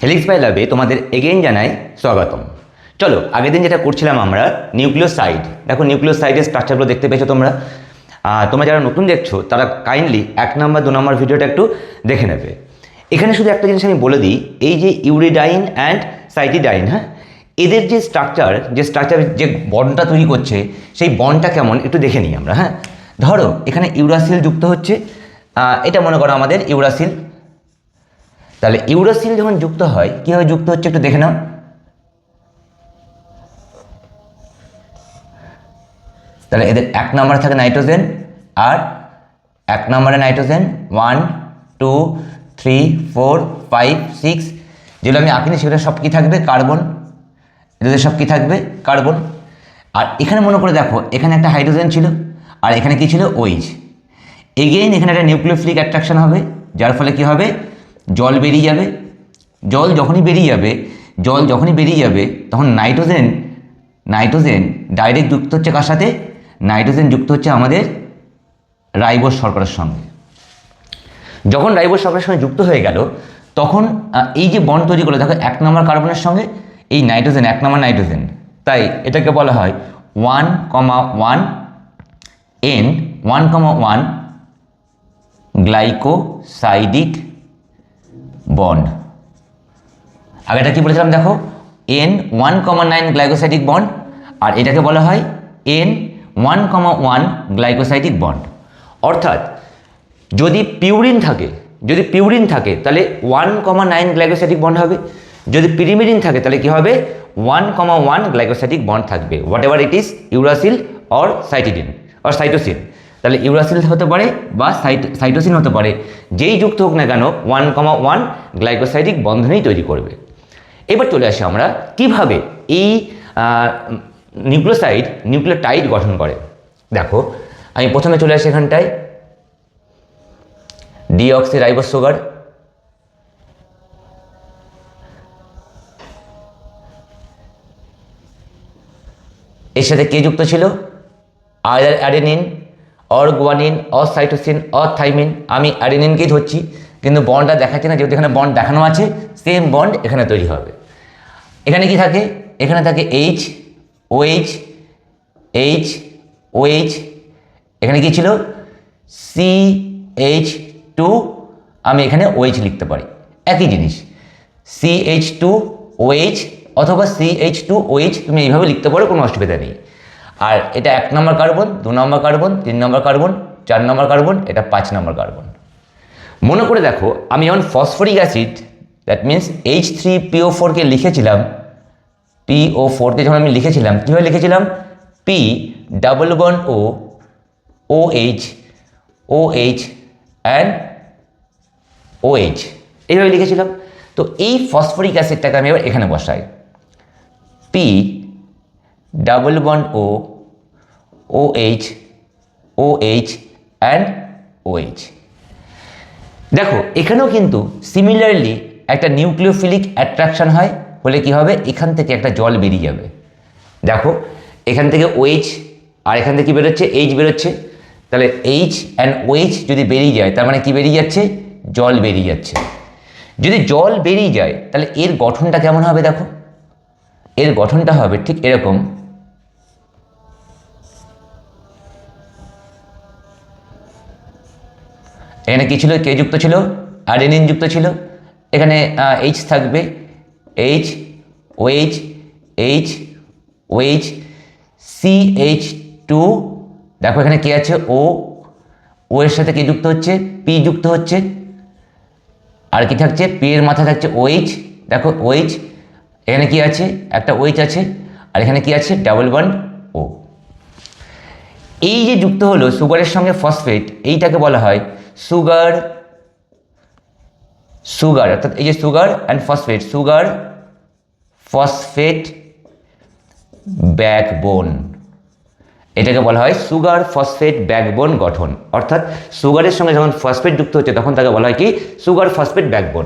Helix by ল্যাবে তোমাদের again জানাই স্বাগতম। চলো আগের দিন যেটা করছিলাম আমরা নিউক্লিওসাইড, দেখো নিউক্লিওসাইডের স্ট্রাকচারগুলো দেখতে পেয়েছো তোমরা। তোমরা যারা নতুন দেখছো তারা কাইন্ডলি 1 নম্বর 2 নম্বর ভিডিওটা একটু দেখে নেবে। এখানে শুধু একটা জিনিস আমি বলে দিই, এই যে ইউরিডাইন অ্যান্ড সাইটিডাইন, হ্যাঁ, এদের যে স্ট্রাকচার যে বন্ডটা তৈরি করছে সেই বন্ডটা কেমন একটু দেখে নিই আমরা। হ্যাঁ, ধরো এখানে ইউরাসিল যুক্ত হচ্ছে, এটা মনে করো আমাদের ইউরাসিল। তাহলে ইউরাসিল যখন যুক্ত হয় কীভাবে যুক্ত হচ্ছে একটু দেখে নাও। তাহলে এদের 1 নম্বরে থাকে নাইট্রোজেন, আর 1 নম্বরে নাইট্রোজেন 1 2 3 4 5 6, যেগুলো আমি আঁকিনি সেগুলো সব কী থাকবে? কার্বন। এদের সব কী থাকবে? কার্বন। আর এখানে মনে করে দেখো, এখানে একটা হাইড্রোজেন ছিল আর এখানে কি ছিল? OH। এগেইন এখানে একটা নিউক্লিওফিলিক অ্যাট্রাকশন হবে, যার ফলে কি হবে? জল বেরিয়ে যাবে। জল যখনই বেরিয়ে যাবে তখন নাইট্রোজেন ডাইরেক্ট যুক্ত হচ্ছে কার সাথে? নাইট্রোজেন যুক্ত হচ্ছে আমাদের রাইবোজ শর্করার সঙ্গে। যখন রাইবোজ শর্করার সঙ্গে যুক্ত হয়ে গেল তখন এই যে বন্ড তৈরি করলো, দেখো 1 নম্বর কার্বনের সঙ্গে এই নাইট্রোজেন, 1 নম্বর নাইট্রোজেন, তাই এটাকে বলা হয় 1,1 N 1,1 গ্লাইকোসাইডিক বন্ড। আগেটা কি বলেছিলাম দেখো, N 1,9 গ্লাইকোসাইডিক বন্ড, আর এটাকে বলা হয় N 1,1 গ্লাইকোসাইডিক বন্ড। অর্থাৎ যদি পিউরিন থাকে তাহলে 1,9 গ্লাইকোসাইডিক বন্ড হবে। যদি পিরিমিডিন থাকে তাহলে কি হবে? 1,1 গ্লাইকোসাইডিক বন্ড থাকবে, whatever it is, uracil or cytidine or cytosine. তাহলে ইউরাসিল হতে পারে বা সাইটোসিন হতে পারে, যেই যুক্ত হোক না কেন 1,1 গ্লাইকোসাইডিক বন্ধনেই তৈরি করবে। এবার চলে আসি আমরা কিভাবে এই নিউক্লিওটাইড গঠন করে। দেখো আমি প্রথমে চলে আসি এখানটায়, ডিঅক্সিরাইবোজ সুগার, এর সাথে কে যুক্ত ছিল? Either adenine or guanine or cytosine or thymine. আমি অ্যাডেনিনকেই ধরছি, কিন্তু বন্ডটা দেখাচ্ছি না, যেহেতু এখানে বন্ড দেখানো আছে, সেম বন্ড এখানে তৈরি হবে। এখানে কি থাকে? এখানে থাকে OH। এখানে কি ছিল? CH2, আমি এখানে OH লিখতে পারি, একই জিনিস, CH2OH অথবা CH2OH, তুমি এইভাবে লিখতে পারো, কোনো অসুবিধা নেই। আর এটা 1 নম্বর কার্বন, 2 নম্বর কার্বন, 3 নম্বর কার্বন, 4 নম্বর কার্বন, এটা 5 নম্বর কার্বন। মনে করে দেখো, আমি যখন phosphoric acid, that means H3PO4 কে লিখেছিলাম, PO4 কে যখন আমি লিখেছিলাম, কীভাবে লিখেছিলাম? P double bond O OH and OH, এইভাবে লিখেছিলাম। তো এই ফসফরিক অ্যাসিডটাকে আমি এবার এখানে বসাই, P double bond O OH and OH। দেখো এখানেও কিন্তু সিমিলারলি একটা নিউক্লিওফিলিক অ্যাট্রাকশন হয়, হলে কি হবে? এখান থেকে একটা জল বেরিয়ে যাবে। দেখো এখান থেকে OH আর এখান থেকে কি বেরোচ্ছে? H বেরোচ্ছে। তাহলে H অ্যান্ড OH যদি বেরিয়ে যায়, তার মানে কি বেরিয়ে যাচ্ছে? জল বেরিয়ে যাচ্ছে। যদি জল বেরিয়ে যায় তাহলে এর গঠনটা কেমন হবে? দেখো এর গঠনটা হবে ঠিক এরকম, এখানে কি ছিল? কে যুক্ত ছিল? অ্যাডেনিন যুক্ত ছিল। এখানে H থাকবে, OH CH2, দেখো এখানে কে আছে? O এর সাথে কে যুক্ত হচ্ছে? P যুক্ত হচ্ছে। আর কি থাকছে? P এর মাথায় থাকছে OH, দেখো OH, এখানে কি আছে? একটা OH আছে, আর এখানে কি আছে? Double bond O। এই যে যুক্ত হলো সুগারের সঙ্গে ফসফেট, এইটাকে বলা হয় সুগার, অর্থাৎ এই যে sugar and phosphate, sugar phosphate backbone, এটাকে বলা হয় সুগার ফসফেট ব্যাকবোন গঠন। অর্থাৎ সুগারের সঙ্গে যখন ফসফেট যুক্ত হচ্ছে তখন তাকে বলা হয় কি? Sugar phosphate backbone.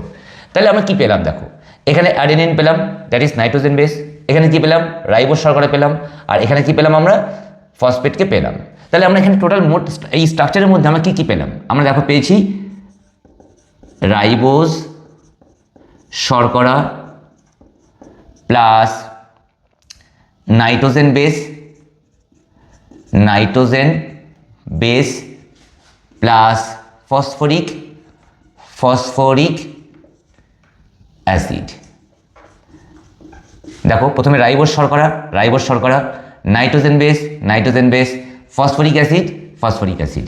তাহলে আমরা কি পেলাম? দেখো এখানে অ্যাডেনিন পেলাম, দ্যাট ইজ নাইট্রোজেন বেস। এখানে কি পেলাম? রাইবোজ শর্করা পেলাম। আর এখানে কি পেলাম? আমরা ফসফেটকে পেলাম। তাহলে আমরা এখানে টোটাল মোট এই স্ট্রাকচারের মধ্যে আমরা কি পেলাম? আমরা দেখো পেয়েছি রাইবোজ শর্করা plus nitrogen base plus phosphoric acid. দেখো প্রথমে রাইবোজ শর্করা নাইট্রোজেন বেস ফসফরিক অ্যাসিড,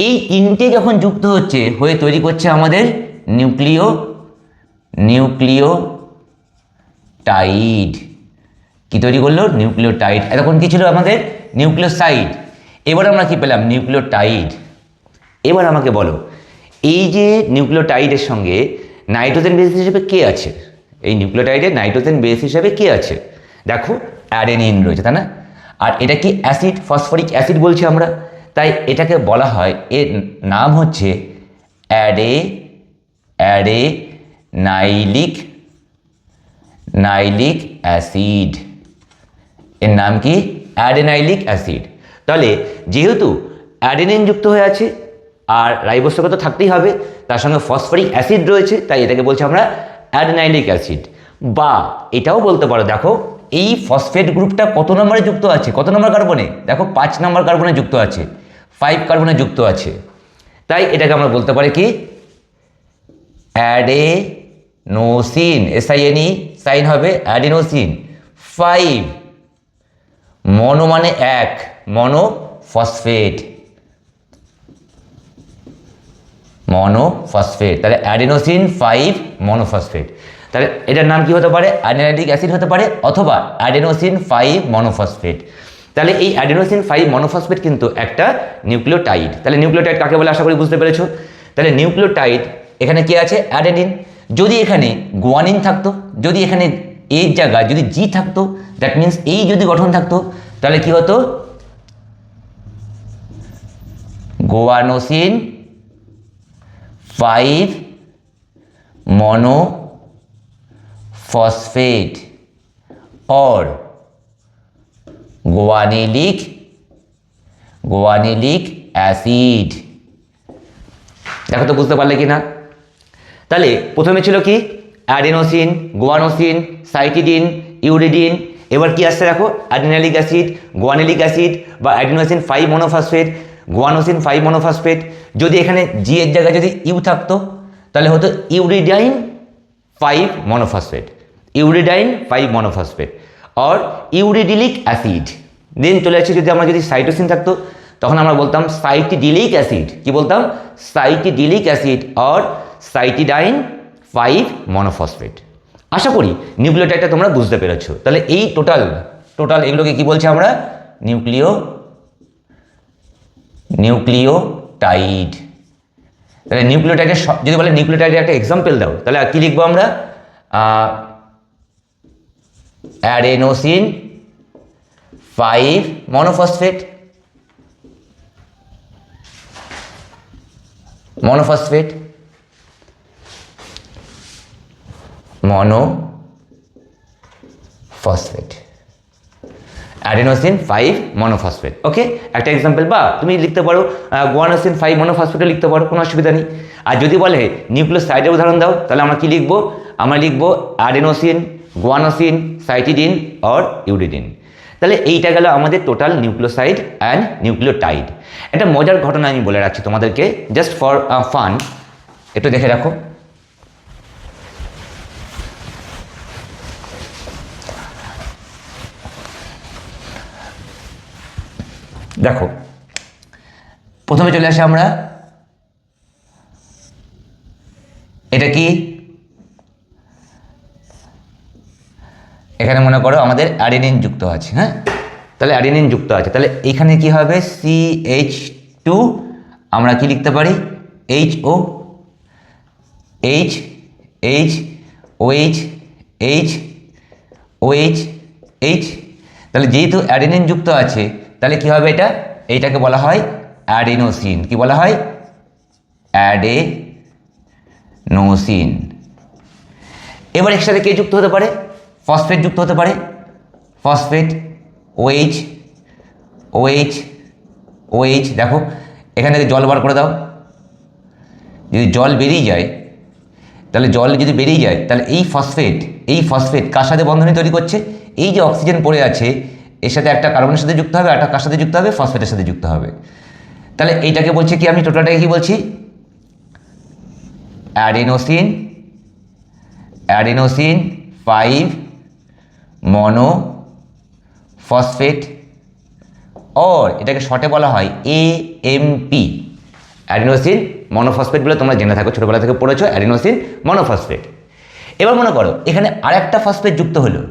এই তিনটে যখন যুক্ত হয়ে তৈরি করছে আমাদের নিউক্লিওটাইড। কি তৈরি করলো? নিউক্লিওটাইড। এতক্ষণ কি ছিল আমাদের? নিউক্লিওসাইড। এবার আমরা কি পেলাম? নিউক্লিওটাইড। এবার আমাকে বলো, এই যে নিউক্লিওটাইডের সঙ্গে নাইট্রোজেন বেস হিসেবে কে আছে? এই নিউক্লিওটাইডের নাইট্রোজেন বেস হিসেবে কে আছে? দেখো অ্যাডেনিন রয়েছে, তাই না? আর এটা কি অ্যাসিড, ফসফরিক অ্যাসিড বলছি আমরা, তাই এটাকে বলা হয়, এর নাম হচ্ছে অ্যাডেনাইলিক অ্যাসিড। এর নাম কি? অ্যাডেনাইলিক অ্যাসিড। তাহলে যেহেতু অ্যাডেনিন যুক্ত হয়ে আছে আর রাইবোজ শর্করা তো থাকতেই হবে, তার সঙ্গে ফসফরিক অ্যাসিড রয়েছে, তাই এটাকে বলছি আমরা অ্যাডেনাইলিক অ্যাসিড। বা এটাও বলতে পারো, দেখো এই ফসফেট গ্রুপটা কত নম্বরে যুক্ত আছে? কত নম্বর কার্বনে? দেখো 5 নম্বর কার্বনে যুক্ত আছে, 5 কার্বনে যুক্ত আছে, তাই এটাকে আমরা বলতে পারি কি? অ্যাডেনোসিন। SINE সাইন হবে অ্যাডেনোসিন। 5 মনো মানে 1, মনোফসফেট, তাহলে অ্যাডেনোসিন 5 মনোফসফেট। তাহলে এটার নাম কি হতে পারে? অ্যাডেনাইলিক অ্যাসিড হতে পারে অথবা অ্যাডেনোসিন 5 মনোফসফেট। তাহলে এই অ্যাডেনোসিন 5 মনোফসফেট কিন্তু একটা নিউক্লিওটাইড। তাহলে নিউক্লিওটাইড কাকে বলে আশা করি বুঝতে পেরেছো। তাহলে নিউক্লিওটাইড এখানে কি আছে? অ্যাডেনিন। যদি এখানে গুয়ানিন থাকতো, যদি এখানে এর জায়গায় যদি জি থাকতো, দ্যাট মিনস এই যদি গঠন থাকতো, তাহলে কি হতো? গুয়ানোসিন 5 मोनोफॉस्फेट और गुआनिलिक অ্যাসিড। দেখো তো বুঝতে পারলে কি না? তাহলে প্রথমে ছিল কি? Adenosine, guanosine, cytidine, uridine. এবার কি আসছে দেখো? অ্যাডেনাইলিক অ্যাসিড, গুয়ানিলিক অ্যাসিড বা অ্যাডেনোসিন 5 মনোফসফেট, গুয়ানোসিন 5 মনোফসফেট। যদি এখানে জি এর জায়গায় যদি ইউ থাকতো, তাহলে হতো ইউরিডাইন 5 মনোফসফেট, আর ইউরিডিলিক অ্যাসিড। দেন চলে আসছে যদি আমরা যদি সাইটোসিন থাকতো, তখন আমরা বলতাম সাইটিডিলিক অ্যাসিড। কি বলতাম? সাইটিডিলিক অ্যাসিড আর সাইটিডাইন 5 মনোফসফেট। আশা করি নিউক্লিওটাইডটা তোমরা বুঝতে পেরেছো। তাহলে এই টোটাল এগুলোকে কি বলছি আমরা? নিউক্লিওটাইড। তাহলে নিউক্লিওটাইডের যদি বলে নিউক্লিওটাইডের একটা এক্সাম্পল দাও, তাহলে কি লিখবো আমরা? Adenosine 5 monophosphate, monophosphate adenosine 5 monophosphate. Okay, একটা এক্সাম্পল। বা তুমি লিখতে পারো গুয়ানোসিন 5 মনোফসফেটও লিখতে পারো, কোনো অসুবিধা নেই। আর যদি বলে নিউক্লিওসাইডের উদাহরণ দাও, তাহলে আমরা কি লিখবো? আমরা লিখবো অ্যাডেনোসিন, গুয়ানোসিন, সাইটিডিন আর ইউরিডিন। তাহলে এইটা গেল আমাদের টোটাল নিউক্লিওসাইড অ্যান্ড নিউক্লিওটাইড। একটা মজার ঘটনা আমি বলে রাখছি তোমাদেরকে, জাস্ট ফর ফান, একটু দেখে রাখো। দেখো প্রথমে চলে আসি আমরা, এটা কি? এখানে মনে করো আমাদের অ্যাডেনিন যুক্ত আছে, হ্যাঁ? তাহলে অ্যাডেনিন যুক্ত আছে, তাহলে এখানে কি হবে? CH2, আমরা কি লিখতে পারি? HO, OH। তাহলে যেহেতু অ্যাডেনিন যুক্ত আছে, তাহলে কি হবে? এইটাকে বলা হয় অ্যাডেনোসিন। কি বলা হয়? অ্যাডেনোসিন। এবার এর সাথে কে যুক্ত হতে পারে? ফসফেট যুক্ত হতে পারে, ফসফেট OH। দেখো এখান থেকে জল বার করে দাও, যদি জল বেরিয়ে যায় তাহলে জল যদি বেরিয়ে যায় তাহলে এই ফসফেট কার সাথে বন্ধনী তৈরি করছে? এই যে অক্সিজেন পড়ে আছে এর সাথে একটা কার্বনের সাথে যুক্ত হবে, একটা কার সাথে যুক্ত হবে? ফসফেটের সাথে যুক্ত হবে। তাহলে এইটাকে বলছে কি, আমি টোটালটাকে কি বলছি? অ্যাডিনোসিন 5 মনোফসফেট, और এটাকে শর্টে বলা হয় AMP, অ্যাডিনোসিন মনোফসফেট বলে তোমরা জেনে থাকো, ছোটবেলা থেকে পড়েছো অ্যাডিনোসিন মনোফসফেট। এবার মনে করো এখানে আরেকটা ফসফেট যুক্ত হলো,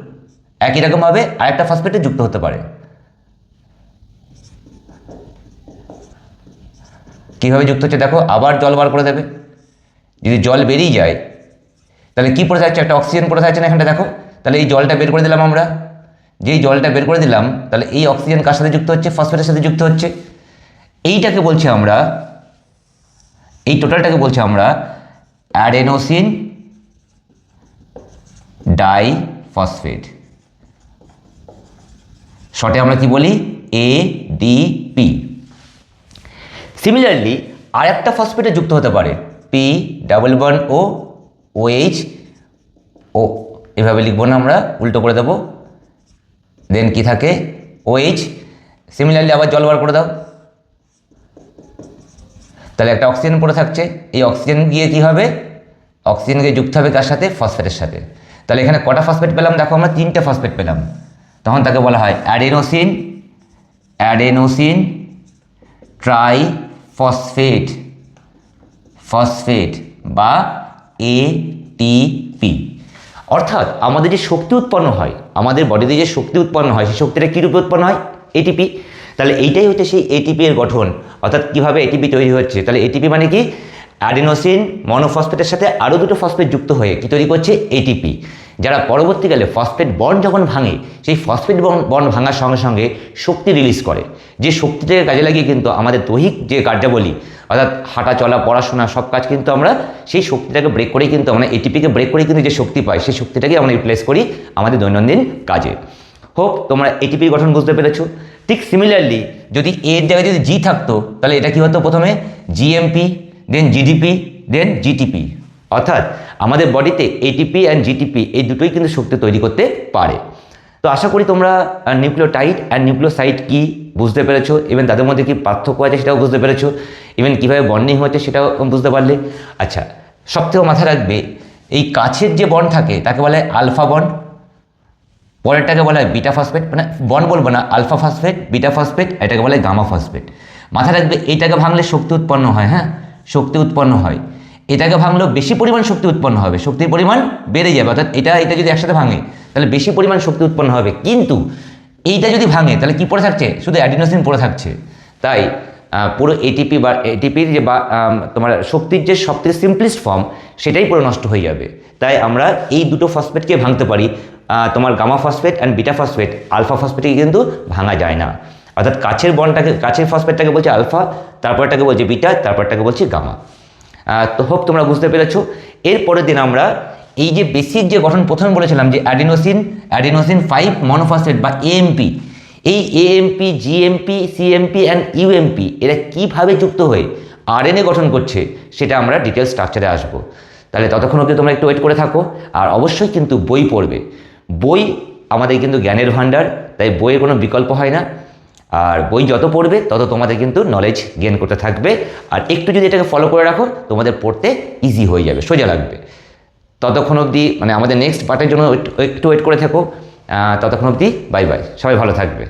একই রকমভাবে আরেকটা ফসফেটে যুক্ত হতে পারে। কীভাবে যুক্ত হচ্ছে দেখো, আবার জল বার করে দেবে। যদি জল বেরিয়ে যায় তাহলে কি পড়ে থাকছে? একটা অক্সিজেন পড়ে থাকছে না এখানটা দেখো। তাহলে এই জলটা বের করে দিলাম আমরা, যেই জলটা বের করে দিলাম তাহলে এই অক্সিজেন কার সাথে যুক্ত হচ্ছে? ফসফেটের সাথে যুক্ত হচ্ছে। এইটাকে বলছি আমরা, এই টোটালটাকে বলছি আমরা অ্যাডেনোসিন ডাইফসফেট, শর্টে আমরা কি বলি? ADP। সিমিলারলি আর একটা ফসফেটে যুক্ত হতে পারে, P+1O OH, ও এভাবে লিখবো না আমরা, উল্টো করে দেবো, দেন কি থাকে? OH। সিমিলারলি আবার জল বার করে দাও, তাহলে একটা অক্সিজেন পড়ে থাকছে, এই অক্সিজেন গিয়ে কি হবে? অক্সিজেনকে যুক্ত হবে কার সাথে? ফসফেটের সাথে। তাহলে এখানে কটা ফসফেট পেলাম দেখো, আমরা 3টে ফসফেট পেলাম। তখন তাকে বলা হয় অ্যাডেনোসিন ট্রাইফসফেট বা ATP। অর্থাৎ আমাদের যে শক্তি উৎপন্ন হয়, আমাদের বডিতে যে শক্তি উৎপন্ন হয়, সেই শক্তিটা কী রূপে উৎপন্ন হয়? ATP। তাহলে এইটাই হচ্ছে সেই ATP এর গঠন। অর্থাৎ কীভাবে ATP তৈরি হচ্ছে? তাহলে ATP মানে কি? অ্যাডিনোসিন মনোফসফেটের সাথে আরও দুটো ফসফেট যুক্ত হয়ে কি তৈরি করছে? ATP, যারা পরবর্তীকালে ফসফেট বন্ড যখন ভাঙে, সেই ফসফেট বন্ড ভাঙার সঙ্গে সঙ্গে শক্তি রিলিজ করে, যে শক্তিটাকে কাজে লাগিয়ে কিন্তু আমাদের দৈহিক যে কার্যাবলী, অর্থাৎ হাঁটা চলা পড়াশোনা সব কাজ কিন্তু আমরা সেই শক্তিটাকে ব্রেক করেই কিন্তু আমরা ATPকে ব্রেক করেই কিন্তু যে শক্তি পাই, সেই শক্তিটাকে আমরা ইউটিলাইজ করি আমাদের দৈনন্দিন কাজে। হোপ তোমরা ATPর গঠন বুঝতে পেরেছো। ঠিক সিমিলারলি যদি এর জায়গায় যদি G থাকতো তাহলে এটা কি হতো? প্রথমে GMP, দেন GDP, দেন GTP। অর্থাৎ আমাদের বডিতে ATP অ্যান্ড GTP এই দুটোই কিন্তু শক্তি তৈরি করতে পারে। তো আশা করি তোমরা নিউক্লিওটাইড অ্যান্ড নিউক্লিওসাইড কি বুঝতে পেরেছো, ইভেন তাদের মধ্যে কি পার্থক্য আছে সেটাও বুঝতে পেরেছো, ইভেন কীভাবে বন্ডিং হচ্ছে সেটাও বুঝতে পারলে। আচ্ছা, সবথেকে মাথায় রাখবে এই কাছের যে বন্ড থাকে তাকে বলা হয় আলফা বন্ড, পরেরটাকে বলা হয় বিটা ফসফেট, মানে বন্ড বলবো না, আলফা ফসফেট, বিটা ফসফেট, এটাকে বলা হয় গামা ফসফেট। মাথায় রাখবে এইটাকে ভাঙলে শক্তি উৎপন্ন হয়, হ্যাঁ শক্তি উৎপন্ন হয়। এটাকে ভাঙলেও বেশি পরিমাণ শক্তি উৎপন্ন হবে, শক্তির পরিমাণ বেড়ে যাবে। অর্থাৎ এটা যদি একসাথে ভাঙে তাহলে বেশি পরিমাণ শক্তি উৎপন্ন হবে, কিন্তু এইটা যদি ভাঙে তাহলে কি পড়ে থাকছে? শুধু অ্যাডিনোসিন পড়ে থাকছে। তাই পুরো ATP বা ATPর যে তোমার শক্তির যে সবথেকে সিম্পলেস্ট ফর্ম সেটাই পুরো নষ্ট হয়ে যাবে। তাই আমরা এই দুটো ফসফেটকে ভাঙতে পারি, তোমার gamma phosphate and beta phosphate. Alpha ফসফেটকে কিন্তু ভাঙা যায় না। অর্থাৎ কাছের ফসফেটটাকে বলছে আলফা, তারপরটাকে বলছে বিটা, তারপরটাকে বলছে গামা। তো হোপ তোমরা বুঝতে পেরেছো। এরপরের দিন আমরা এই যে বেসিক যে গঠন প্রথমে বলেছিলাম যে অ্যাডিনোসিন 5 মনোফসফেট বা AMP, এই AMP, GMP, CMP and UMP এরা কীভাবে যুক্ত হয়ে RNA গঠন করছে সেটা আমরা ডিটেল স্ট্রাকচারে আসবো। তাহলে ততক্ষণ অবধি তোমরা একটু ওয়েট করে থাকো, আর অবশ্যই কিন্তু বই পড়বে। বই আমাদের কিন্তু জ্ঞানের ভাণ্ডার, তাই বইয়ের কোনো বিকল্প হয় না। আর বই যত পড়বে তত তোমাদের কিন্তু নলেজ গেইন করতে থাকবে। আর একটু যদি এটাকে ফলো করে রাখো তোমাদের পড়তে ইজি হয়ে যাবে, সোজা লাগবে। ততক্ষণ অবধি মানে আমাদের নেক্সট পার্টের জন্য একটু ওয়েট করে থাকো। ততক্ষণ অবধি বাই বাই, সবাই ভালো থাকবে।